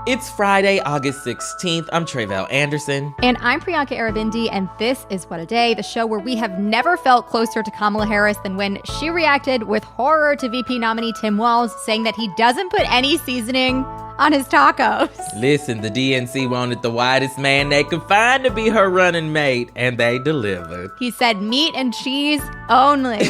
It's Friday, August 16th. I'm Tre'vell Anderson. And I'm Priyanka Arabindi, and this is What a Day, the show where we have never felt closer to Kamala Harris than when she reacted with horror to VP nominee Tim Walz, saying that he doesn't put any seasoning on his tacos. Listen, the DNC wanted the whitest man they could find to be her running mate, and they delivered. He said meat and cheese only.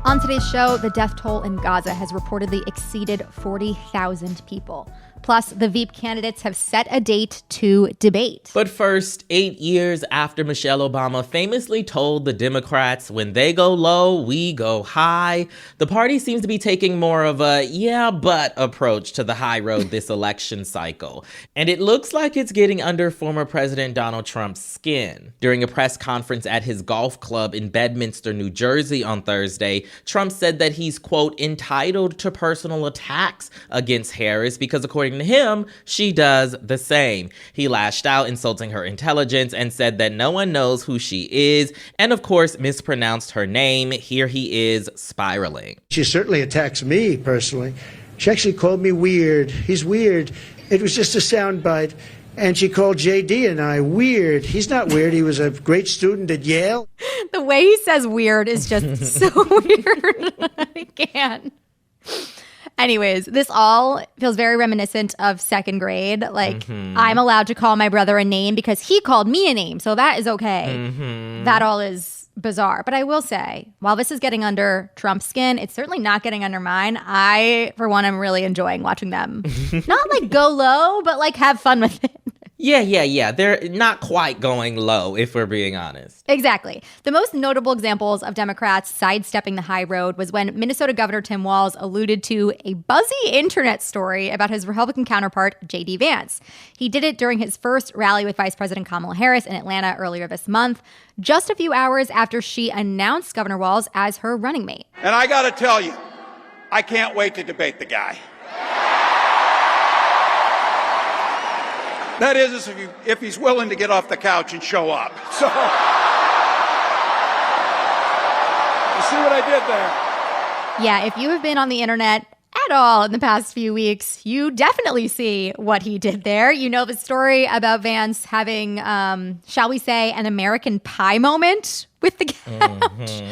On today's show, the death toll in Gaza has reportedly exceeded 40,000 people. Plus, the Veep candidates have set a date to debate. But first, 8 years after Michelle Obama famously told the Democrats, when they go low, we go high, the party seems to be taking more of a yeah, but approach to the high road this election cycle. And it looks like it's getting under former President Donald Trump's skin. During a press conference at his golf club in Bedminster, New Jersey on Thursday, Trump said that he's, quote, entitled to personal attacks against Harris because, according to him, she does the same. He lashed out, insulting her intelligence, and said that no one knows who she is, and of course mispronounced her name. Here he is spiraling. She certainly attacks me personally. She actually called me weird. He's weird. It was just a soundbite. And she called JD and I weird. He's not weird. He was a great student at Yale. The way he says weird is just so weird. I can't. Anyways, this all feels very reminiscent of second grade. Like, I'm allowed to call my brother a name because he called me a name, so that is okay. That all is bizarre. But I will say, while this is getting under Trump's skin, it's certainly not getting under mine. I, for one, am really enjoying watching them. Not like go low, but like have fun with it. Yeah. They're not quite going low, if we're being honest. Exactly. The most notable examples of Democrats sidestepping the high road was when Minnesota Governor Tim Walz alluded to a buzzy internet story about his Republican counterpart, J.D. Vance. He did it during his first rally with Vice President Kamala Harris in Atlanta earlier this month, just a few hours after she announced Governor Walz as her running mate. And I got to tell you, I can't wait to debate the guy. That is, if he's willing to get off the couch and show up. So, you see what I did there? Yeah, if you have been on the internet at all in the past few weeks, you definitely see what he did there. You know the story about Vance having, shall we say, an American Pie moment with the couch.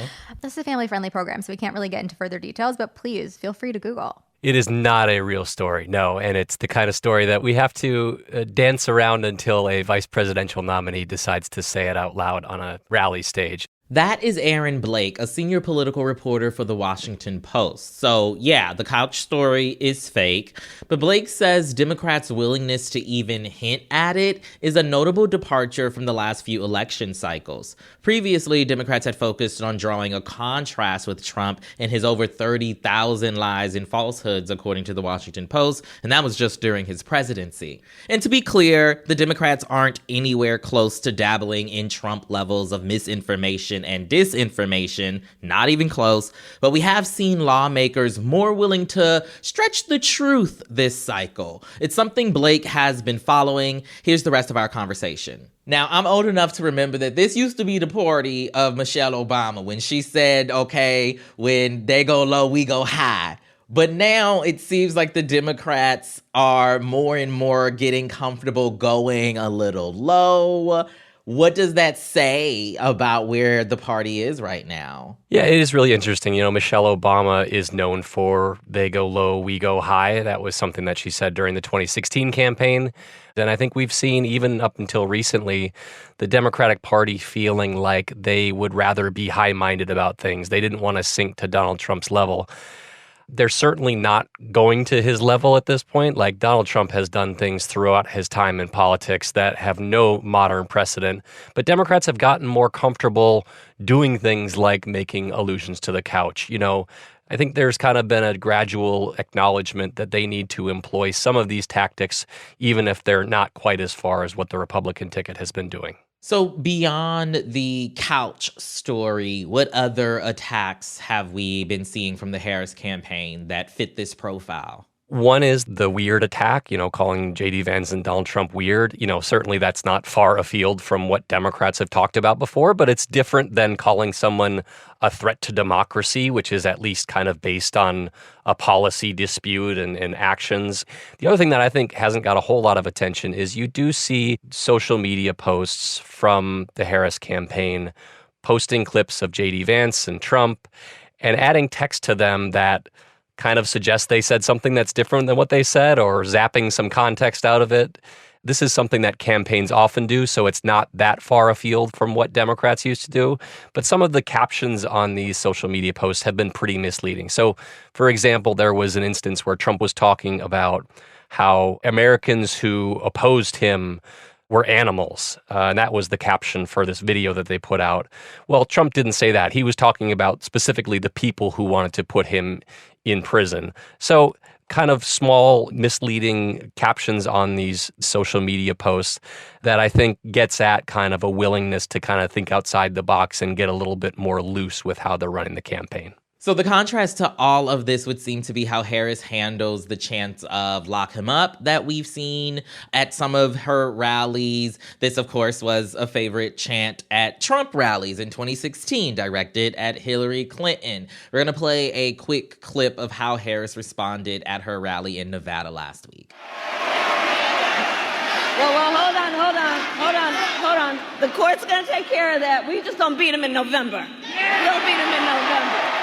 This is a family-friendly program, so we can't really get into further details, but please feel free to Google. It is not a real story, no, and it's the kind of story that we have to dance around until a vice presidential nominee decides to say it out loud on a rally stage. That is Aaron Blake, a senior political reporter for The Washington Post. So, yeah, the couch story is fake, but Blake says Democrats' willingness to even hint at it is a notable departure from the last few election cycles. Previously, Democrats had focused on drawing a contrast with Trump and his over 30,000 lies and falsehoods, according to The Washington Post, and that was just during his presidency. And to be clear, the Democrats aren't anywhere close to dabbling in Trump levels of misinformation and disinformation, not even close, but we have seen lawmakers more willing to stretch the truth this cycle. It's something Blake has been following. Here's the rest of our conversation. Now, I'm old enough to remember that this used to be the party of Michelle Obama when she said, okay, when they go low, we go high. But now it seems like the Democrats are more and more getting comfortable going a little low. What does that say about where the party is right now? Yeah, it is really interesting. You know, Michelle Obama is known for they go low, we go high. That was something that she said during the 2016 campaign. And I think we've seen, even up until recently, the Democratic Party feeling like they would rather be high-minded about things. They didn't want to sink to Donald Trump's level. They're certainly not going to his level at this point. Like, Donald Trump has done things throughout his time in politics that have no modern precedent. But Democrats have gotten more comfortable doing things like making allusions to the couch. You know, I think there's kind of been a gradual acknowledgement that they need to employ some of these tactics, even if they're not quite as far as what the Republican ticket has been doing. So beyond the couch story, what other attacks have we been seeing from the Harris campaign that fit this profile? One is the weird attack, calling J.D. Vance and Donald Trump weird. Certainly that's not far afield from what Democrats have talked about before, but it's different than calling someone a threat to democracy, which is at least kind of based on a policy dispute and actions. The other thing that I think hasn't got a whole lot of attention is you do see social media posts from the Harris campaign posting clips of J.D. Vance and Trump and adding text to them that kind of suggests they said something that's different than what they said or zapping some context out of it. This is something that campaigns often do, so it's not that far afield from what Democrats used to do. But some of the captions on these social media posts have been pretty misleading. So, for example, there was an instance where Trump was talking about how Americans who opposed him were animals. And that was the caption for this video that they put out. Well, Trump didn't say that. He was talking about specifically the people who wanted to put him in prison. So kind of small, misleading captions on these social media posts that I think gets at kind of a willingness to kind of think outside the box and get a little bit more loose with how they're running the campaign. So the contrast to all of this would seem to be how Harris handles the chants of lock him up that we've seen at some of her rallies. This, of course, was a favorite chant at Trump rallies in 2016, directed at Hillary Clinton. We're going to play a quick clip of how Harris responded at her rally in Nevada last week. Well, hold on. The court's going to take care of that. We just don't beat him in November. We'll beat him in November.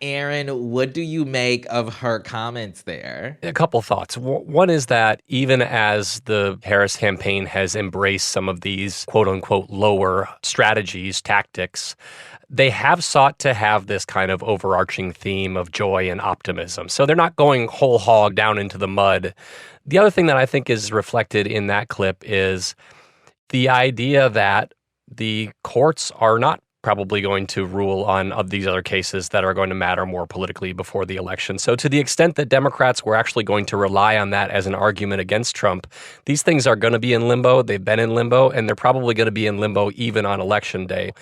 Aaron, what do you make of her comments there? A couple thoughts. One is that even as the Harris campaign has embraced some of these quote-unquote lower strategies, tactics, they have sought to have this kind of overarching theme of joy and optimism. So they're not going whole hog down into the mud. The other thing that I think is reflected in that clip is the idea that the courts are not probably going to rule on of these other cases that are going to matter more politically before the election. So to the extent that Democrats were actually going to rely on that as an argument against Trump, these things are going to be in limbo. They've been in limbo, and they're probably going to be in limbo even on election day.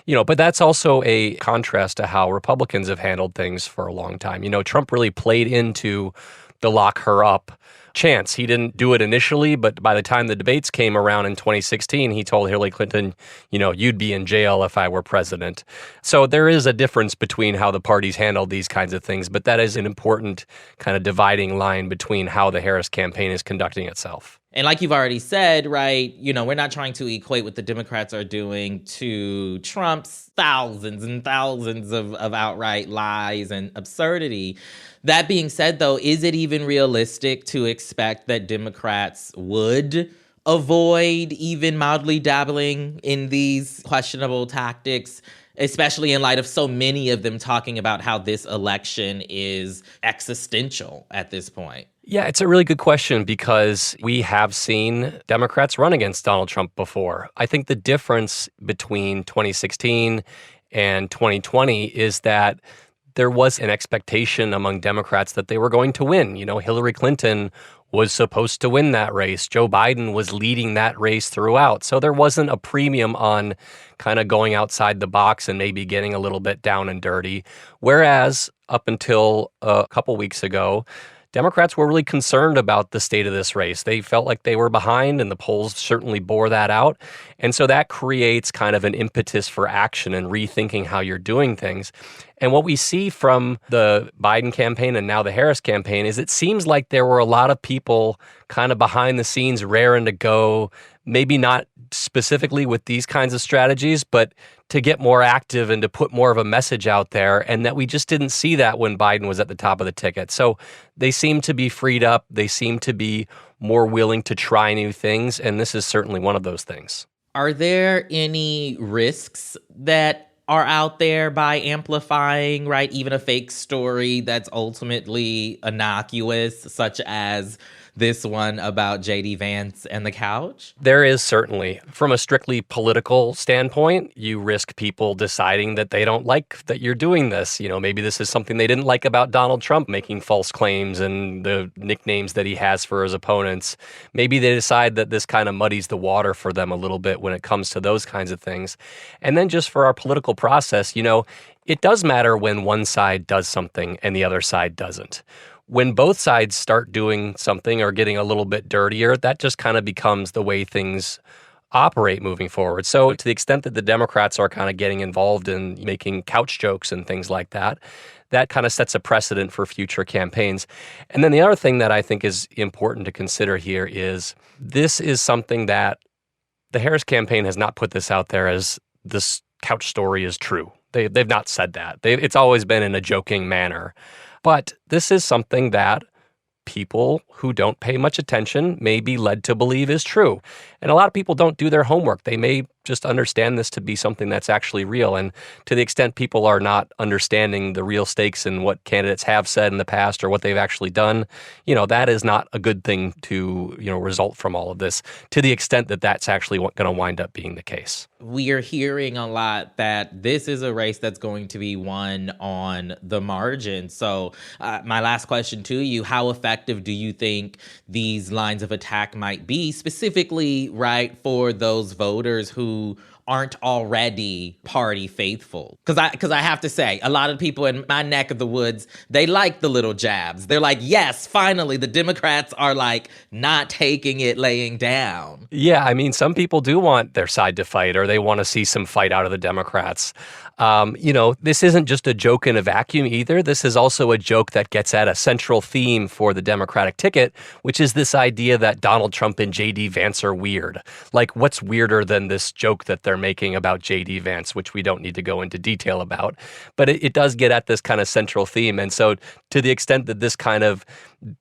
But that's also a contrast to how Republicans have handled things for a long time. Trump really played into the lock her up chance. He didn't do it initially, but by the time the debates came around in 2016, he told Hillary Clinton, you'd be in jail if I were president. So there is a difference between how the parties handle these kinds of things, but that is an important kind of dividing line between how the Harris campaign is conducting itself. And like you've already said, right, we're not trying to equate what the Democrats are doing to Trump's thousands and thousands of outright lies and absurdity. That being said, though, is it even realistic to expect that Democrats would avoid even mildly dabbling in these questionable tactics, especially in light of so many of them talking about how this election is existential at this point? Yeah, it's a really good question because we have seen Democrats run against Donald Trump before. I think the difference between 2016 and 2020 is that there was an expectation among Democrats that they were going to win. Hillary Clinton was supposed to win that race. Joe Biden was leading that race throughout. So there wasn't a premium on kind of going outside the box and maybe getting a little bit down and dirty. Whereas up until a couple weeks ago, Democrats were really concerned about the state of this race. They felt like they were behind, and the polls certainly bore that out. And so that creates kind of an impetus for action and rethinking how you're doing things. And what we see from the Biden campaign and now the Harris campaign is it seems like there were a lot of people kind of behind the scenes raring to go, maybe not specifically with these kinds of strategies, but to get more active and to put more of a message out there, and that we just didn't see that when Biden was at the top of the ticket. So they seem to be freed up. They seem to be more willing to try new things, and this is certainly one of those things. Are there any risks that are out there by amplifying, right, even a fake story that's ultimately innocuous, such as this one about J.D. Vance and the couch? There is certainly. From a strictly political standpoint, you risk people deciding that they don't like that you're doing this. Maybe this is something they didn't like about Donald Trump, making false claims and the nicknames that he has for his opponents. Maybe they decide that this kind of muddies the water for them a little bit when it comes to those kinds of things. And then just for our political process, It does matter when one side does something and the other side doesn't. When both sides start doing something or getting a little bit dirtier, that just kind of becomes the way things operate moving forward. So to the extent that the Democrats are kind of getting involved in making couch jokes and things like that, that kind of sets a precedent for future campaigns. And then the other thing that I think is important to consider here is this is something that the Harris campaign has not put this out there as this couch story is true. They've not said that. It's always been in a joking manner. But this is something that people who don't pay much attention may be led to believe is true. And a lot of people don't do their homework. They may just understand this to be something that's actually real. And to the extent people are not understanding the real stakes in what candidates have said in the past or what they've actually done, that is not a good thing to, result from all of this, to the extent that that's actually going to wind up being the case. We are hearing a lot that this is a race that's going to be won on the margin. So my last question to you, how effective do you think these lines of attack might be, specifically, right, for those voters who aren't already party faithful? Because I have to say, a lot of people in my neck of the woods, they like the little jabs. They're like, yes, finally, the Democrats are like not taking it laying down. Yeah, I mean, some people do want their side to fight, or they want to see some fight out of the Democrats. This isn't just a joke in a vacuum either. This is also a joke that gets at a central theme for the Democratic ticket, which is this idea that Donald Trump and J.D. Vance are weird. Like, what's weirder than this joke that they're making about J.D. Vance, which we don't need to go into detail about. But it does get at this kind of central theme. And so to the extent that this kind of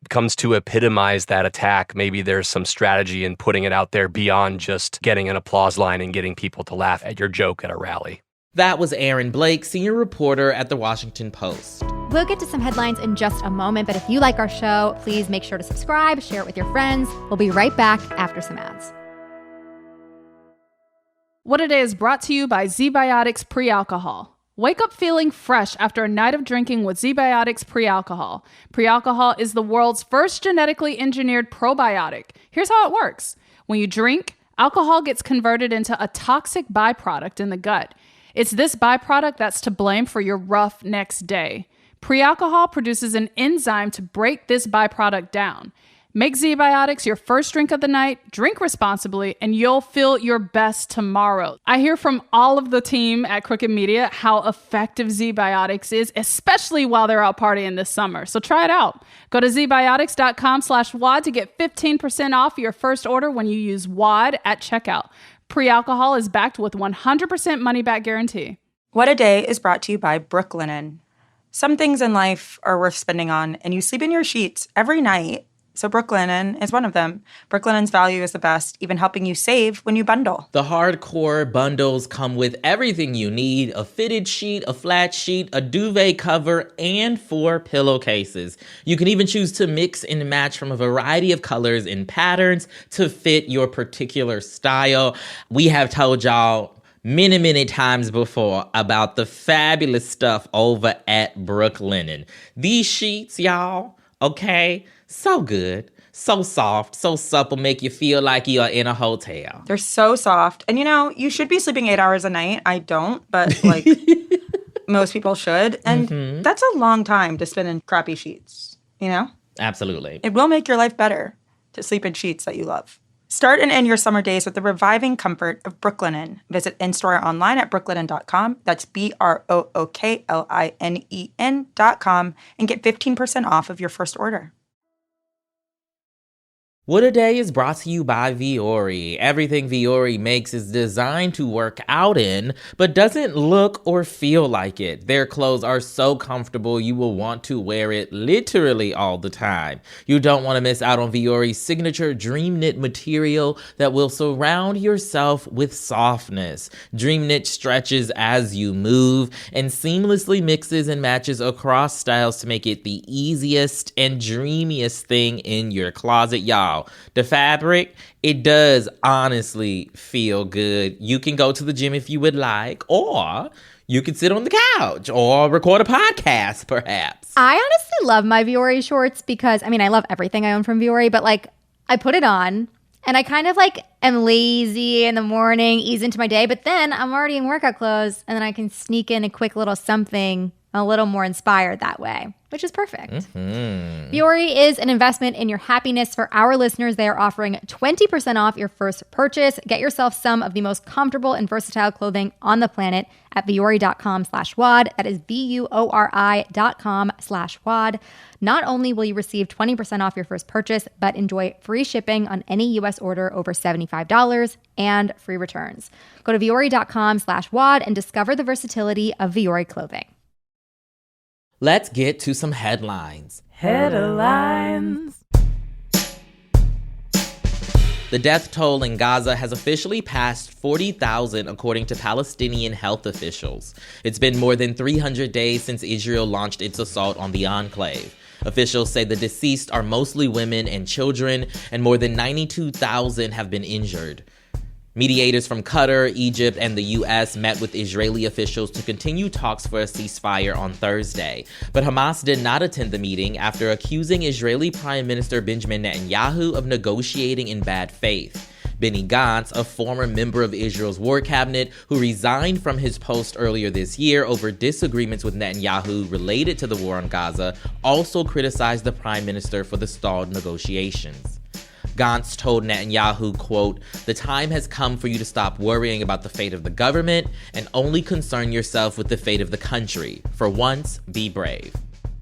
comes to epitomize that attack, maybe there's some strategy in putting it out there beyond just getting an applause line and getting people to laugh at your joke at a rally. That was Aaron Blake, senior reporter at The Washington Post. We'll get to some headlines in just a moment, but if you like our show, please make sure to subscribe, share it with your friends. We'll be right back after some ads. What A Day is brought to you by ZBiotics Pre-Alcohol. Wake up feeling fresh after a night of drinking with ZBiotics Pre-Alcohol. Pre-Alcohol is the world's first genetically engineered probiotic. Here's how it works. When you drink, alcohol gets converted into a toxic byproduct in the gut. It's this byproduct that's to blame for your rough next day. Pre-alcohol produces an enzyme to break this byproduct down. Make ZBiotics your first drink of the night, drink responsibly, and you'll feel your best tomorrow. I hear from all of the team at Crooked Media how effective ZBiotics is, especially while they're out partying this summer. So try it out. Go to zbiotics.com/WAD to get 15% off your first order when you use WAD at checkout. Pre-alcohol is backed with 100% money-back guarantee. What a Day is brought to you by Brooklinen. Some things in life are worth spending on, and you sleep in your sheets every night. So Brooklinen is one of them. Brooklinen's value is the best, even helping you save when you bundle. The hardcore bundles come with everything you need: a fitted sheet, a flat sheet, a duvet cover, and 4 pillowcases. You can even choose to mix and match from a variety of colors and patterns to fit your particular style. We have told y'all many, many times before about the fabulous stuff over at Brooklinen. These sheets, y'all, okay? So good, so soft, so supple, make you feel like you are in a hotel. They're so soft. And you should be sleeping 8 hours a night. I don't, but most people should. And that's a long time to spend in crappy sheets, Absolutely. It will make your life better to sleep in sheets that you love. Start and end your summer days with the reviving comfort of Brooklinen. Visit in-store or online at brooklinen.com. That's BROOKLINEN.com and get 15% off of your first order. What A Day is brought to you by Vuori. Everything Vuori makes is designed to work out in, but doesn't look or feel like it. Their clothes are so comfortable you will want to wear it literally all the time. You don't want to miss out on Vuori's signature Dream Knit material that will surround yourself with softness. Dream Knit stretches as you move and seamlessly mixes and matches across styles to make it the easiest and dreamiest thing in your closet, y'all. The fabric, it does honestly feel good. You can go to the gym if you would like, or you can sit on the couch or record a podcast, perhaps. I honestly love my Vuori shorts because, I love everything I own from Vuori, but I put it on And I kind of like am lazy in the morning, ease into my day, but then I'm already in workout clothes and then I can sneak in a quick little something a little more inspired that way, which is perfect. Vuori is an investment in your happiness. For our listeners, they are offering 20% off your first purchase. Get yourself some of the most comfortable and versatile clothing on the planet at vuori.com/WOD. That is VUORI.com/WOD. Not only will you receive 20% off your first purchase, but enjoy free shipping on any U.S. order over $75 and free returns. Go to vuori.com/WOD and discover the versatility of Vuori clothing. Let's get to some headlines. Headlines. The death toll in Gaza has officially passed 40,000 according to Palestinian health officials. It's been more than 300 days since Israel launched its assault on the enclave. Officials say the deceased are mostly women and children, and more than 92,000 have been injured. Mediators from Qatar, Egypt, and the U.S. met with Israeli officials to continue talks for a ceasefire on Thursday. But Hamas did not attend the meeting after accusing Israeli Prime Minister Benjamin Netanyahu of negotiating in bad faith. Benny Gantz, a former member of Israel's war cabinet who resigned from his post earlier this year over disagreements with Netanyahu related to the war on Gaza, also criticized the prime minister for the stalled negotiations. Gantz told Netanyahu, quote, "The time has come for you to stop worrying about the fate of the government and only concern yourself with the fate of the country. For once, be brave."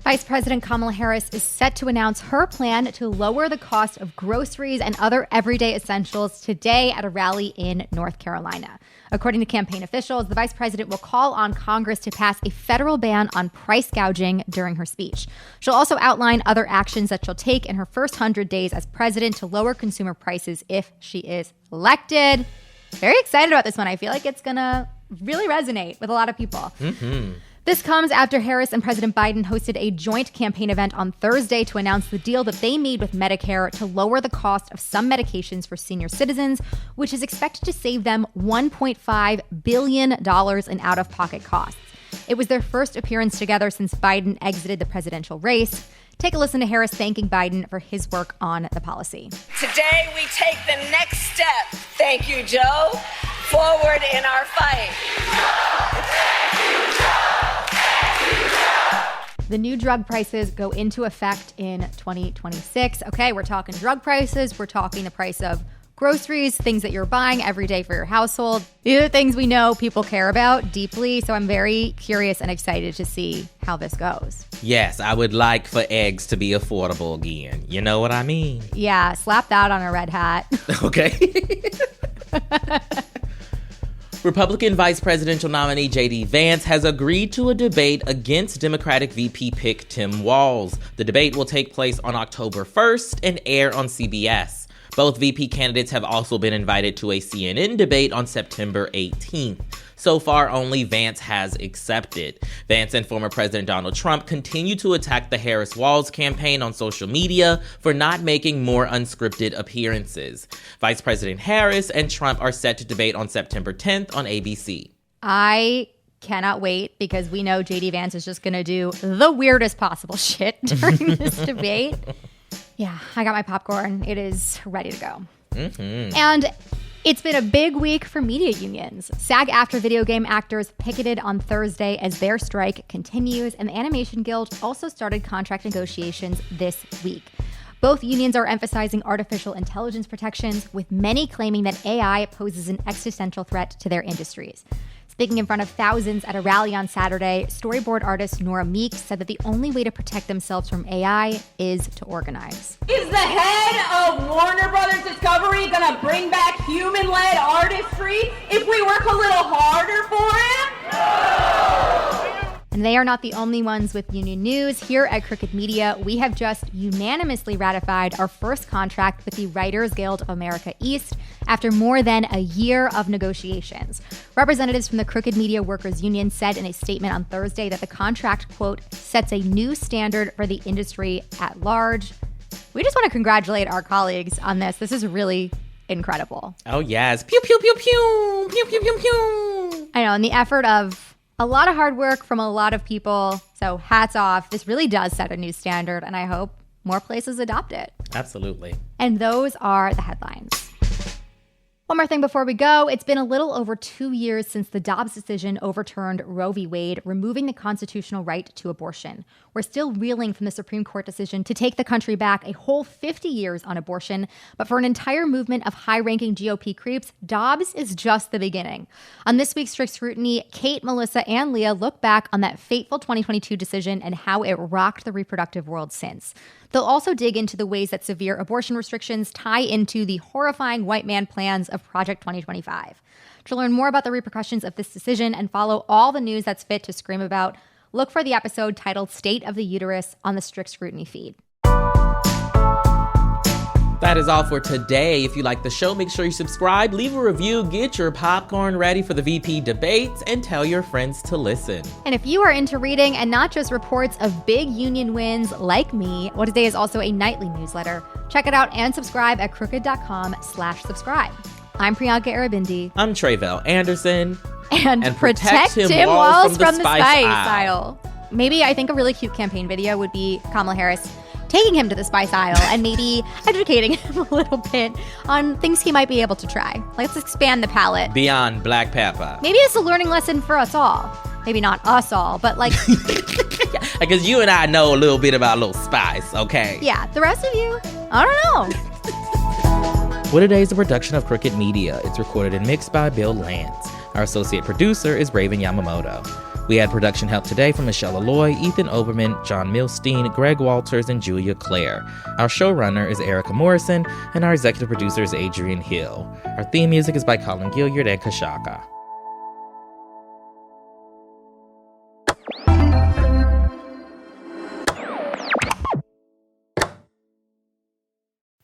Vice President Kamala Harris is set to announce her plan to lower the cost of groceries and other everyday essentials today at a rally in North Carolina. According to campaign officials, the vice president will call on Congress to pass a federal ban on price gouging during her speech. She'll also outline other actions that she'll take in her first 100 days as president to lower consumer prices if she is elected. Very excited about this one. I feel like it's going to really resonate with a lot of people. This comes after Harris and President Biden hosted a joint campaign event on Thursday to announce the deal that they made with Medicare to lower the cost of some medications for senior citizens, which is expected to save them $1.5 billion in out-of-pocket costs. It was their first appearance together since Biden exited the presidential race. Take a listen to Harris thanking Biden for his work on the policy. Today we take the next step, thank you, Joe, forward in our fight. The new drug prices go into effect in 2026. Okay, we're talking drug prices. We're talking the price of groceries, things that you're buying every day for your household. These are things we know people care about deeply. So I'm very curious and excited to see how this goes. Yes, I would like for eggs to be affordable again. You know what I mean? Yeah, slap that on a red hat. Okay. Republican vice presidential nominee J.D. Vance has agreed to a debate against Democratic VP pick Tim Walz. The debate will take place on October 1st and air on CBS. Both VP candidates have also been invited to a CNN debate on September 18th. So far, only Vance has accepted. Vance and former President Donald Trump continue to attack the Harris-Walz campaign on social media for not making more unscripted appearances. Vice President Harris and Trump are set to debate on September 10th on ABC. I cannot wait because we know J.D. Vance is just going to do the weirdest possible shit during this debate. Yeah, I got my popcorn. It is ready to go. And it's been a big week for media unions. SAG-AFTRA video game actors picketed on Thursday as their strike continues, and the Animation Guild also started contract negotiations this week. Both unions are emphasizing artificial intelligence protections, with many claiming that AI poses an existential threat to their industries. Speaking in front of thousands at a rally on Saturday, storyboard artist Nora Meek said that the only way to protect themselves from AI is to organize. Is the head of Warner Brothers Discovery gonna bring back human-led artistry if we work a little harder for him? And they are not the only ones with union news. Here at Crooked Media, we have just unanimously ratified our first contract with the Writers Guild of America East after more than a year of negotiations. Representatives from the Crooked Media Workers Union said in a statement on Thursday that the contract, quote, sets a new standard for the industry at large. We just want to congratulate our colleagues on this. This is really incredible. Oh, yes. Pew, pew, pew, pew. Pew, pew, pew, pew. I know, and the effort of a lot of hard work from a lot of people. So hats off. This really does set a new standard, and I hope more places adopt it. Absolutely. And those are the headlines. One more thing before we go. It's been a little over 2 years since the Dobbs decision overturned Roe v. Wade, removing the constitutional right to abortion. We're still reeling from the Supreme Court decision to take the country back a whole 50 years on abortion. But for an entire movement of high-ranking GOP creeps, Dobbs is just the beginning. On this week's Strict Scrutiny, Kate, Melissa, and Leah look back on that fateful 2022 decision and how it rocked the reproductive world since. They'll also dig into the ways that severe abortion restrictions tie into the horrifying white man plans of Project 2025. To learn more about the repercussions of this decision and follow all the news that's fit to scream about, look for the episode titled State of the Uterus on the Strict Scrutiny feed. That is all for today. If you like the show, make sure you subscribe, leave a review, get your popcorn ready for the VP debates, and tell your friends to listen. And if you are into reading and not just reports of big union wins like me, What a Day is also a nightly newsletter. Check it out and subscribe at crooked.com/subscribe. I'm Priyanka Arabindi. I'm Tre'vell Anderson. And protect Tim Walz from the spice aisle. Maybe I think a really cute campaign video would be Kamala Harris taking him to the spice aisle and maybe educating him a little bit on things he might be able to try. Let's expand the palette. Beyond black pepper. Maybe it's a learning lesson for us all. Maybe not us all, but like... Because you and I know a little bit about a little spice, okay? Yeah, the rest of you, I don't know. What a Day is a production of Crooked Media. It's recorded and mixed by Bill Lance. Our associate producer is Raven Yamamoto. We had production help today from Michelle Alloy, Ethan Oberman, John Milstein, Greg Walters, and Julia Clare. Our showrunner is Erica Morrison, and our executive producer is Adrian Hill. Our theme music is by Colin Gilliard and Kashaka.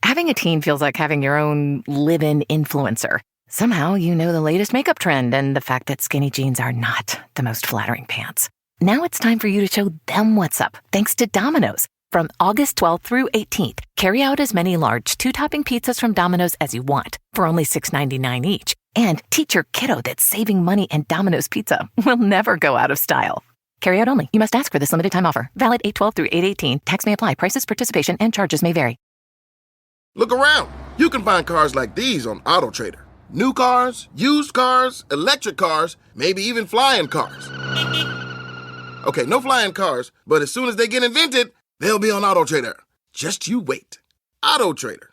Having a teen feels like having your own live-in influencer. Somehow you know the latest makeup trend and the fact that skinny jeans are not the most flattering pants. Now it's time for you to show them what's up, thanks to Domino's. From August 12th through 18th, carry out as many large 2-topping pizzas from Domino's as you want for only $6.99 each. And teach your kiddo that saving money and Domino's pizza will never go out of style. Carry out only. You must ask for this limited time offer. Valid 8/12 through 8/18. Tax may apply. Prices, participation, and charges may vary. Look around. You can find cars like these on AutoTrader. New cars, used cars, electric cars, maybe even flying cars. Okay, no flying cars, but as soon as they get invented, they'll be on AutoTrader. Just you wait. AutoTrader.